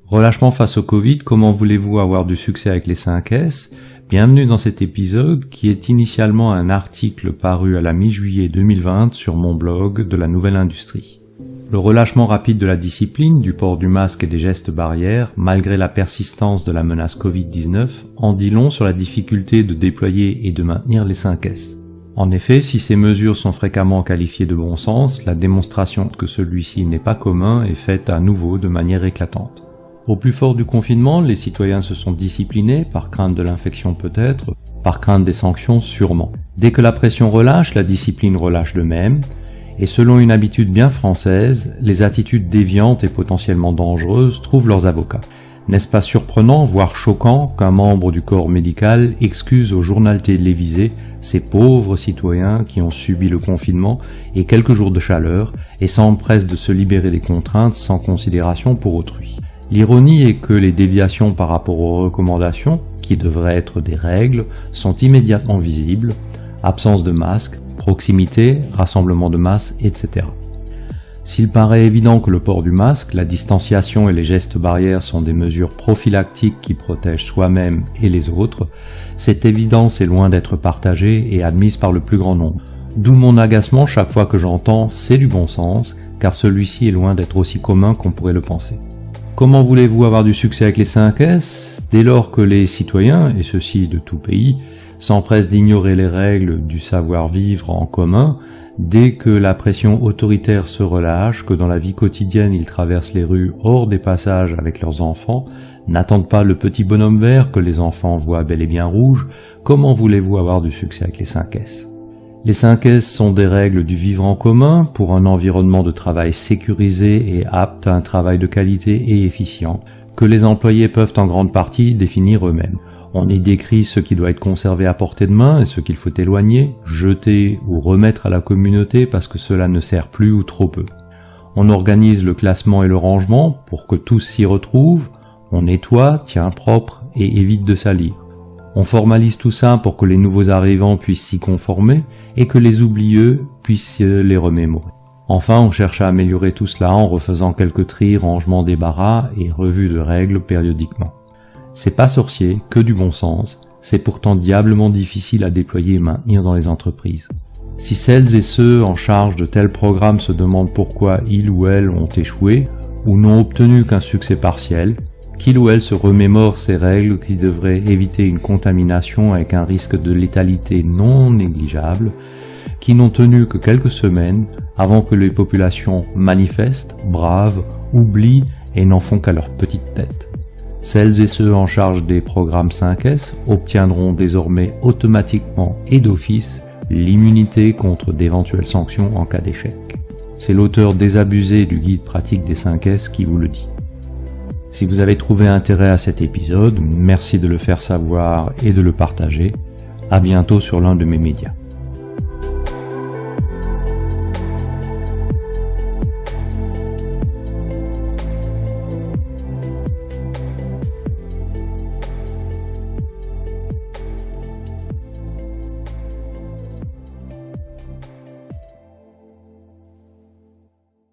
Relâchement face au Covid, comment voulez-vous avoir du succès avec les 5S ? Bienvenue dans cet épisode qui est initialement un article paru à la mi-juillet 2020 sur mon blog de la Nouvelle Industrie. Le relâchement rapide de la discipline, du port du masque et des gestes barrières, malgré la persistance de la menace Covid-19, en dit long sur la difficulté de déployer et de maintenir les 5S. En effet, si ces mesures sont fréquemment qualifiées de bon sens, la démonstration que celui-ci n'est pas commun est faite à nouveau de manière éclatante. Au plus fort du confinement, les citoyens se sont disciplinés, par crainte de l'infection peut-être, par crainte des sanctions sûrement. Dès que la pression relâche, la discipline relâche de même, et selon une habitude bien française, les attitudes déviantes et potentiellement dangereuses trouvent leurs avocats. N'est-ce pas surprenant, voire choquant, qu'un membre du corps médical excuse au journal télévisé ces pauvres citoyens qui ont subi le confinement et quelques jours de chaleur et s'empressent de se libérer des contraintes sans considération pour autrui. L'ironie est que les déviations par rapport aux recommandations, qui devraient être des règles, sont immédiatement visibles, absence de masque, proximité, rassemblement de masse, etc. S'il paraît évident que le port du masque, la distanciation et les gestes barrières sont des mesures prophylactiques qui protègent soi-même et les autres, cette évidence est loin d'être partagée et admise par le plus grand nombre. D'où mon agacement chaque fois que j'entends « c'est du bon sens », car celui-ci est loin d'être aussi commun qu'on pourrait le penser. Comment voulez-vous avoir du succès avec les 5S dès lors que les citoyens, et ceux-ci de tout pays, s'empressent d'ignorer les règles du savoir-vivre en commun dès que la pression autoritaire se relâche, que dans la vie quotidienne ils traversent les rues hors des passages avec leurs enfants, n'attendent pas le petit bonhomme vert que les enfants voient bel et bien rouge, comment voulez-vous avoir du succès avec les 5S ? Les 5S sont des règles du vivre en commun pour un environnement de travail sécurisé et apte à un travail de qualité et efficient, que les employés peuvent en grande partie définir eux-mêmes. On y décrit ce qui doit être conservé à portée de main et ce qu'il faut éloigner, jeter ou remettre à la communauté parce que cela ne sert plus ou trop peu. On organise le classement et le rangement pour que tous s'y retrouvent, on nettoie, tient propre et évite de salir. On formalise tout ça pour que les nouveaux arrivants puissent s'y conformer et que les oublieux puissent les remémorer. Enfin, on cherche à améliorer tout cela en refaisant quelques tris, rangements, débarras et revues de règles périodiquement. C'est pas sorcier, que du bon sens, c'est pourtant diablement difficile à déployer et maintenir dans les entreprises. Si celles et ceux en charge de tels programmes se demandent pourquoi ils ou elles ont échoué ou n'ont obtenu qu'un succès partiel, qu'il ou elle se remémore ces règles qui devraient éviter une contamination avec un risque de létalité non négligeable, qui n'ont tenu que quelques semaines avant que les populations manifestent, bravent, oublient et n'en font qu'à leur petite tête. Celles et ceux en charge des programmes 5S obtiendront désormais automatiquement et d'office l'immunité contre d'éventuelles sanctions en cas d'échec. C'est l'auteur désabusé du guide pratique des 5S qui vous le dit. Si vous avez trouvé intérêt à cet épisode, merci de le faire savoir et de le partager. À bientôt sur l'un de mes médias.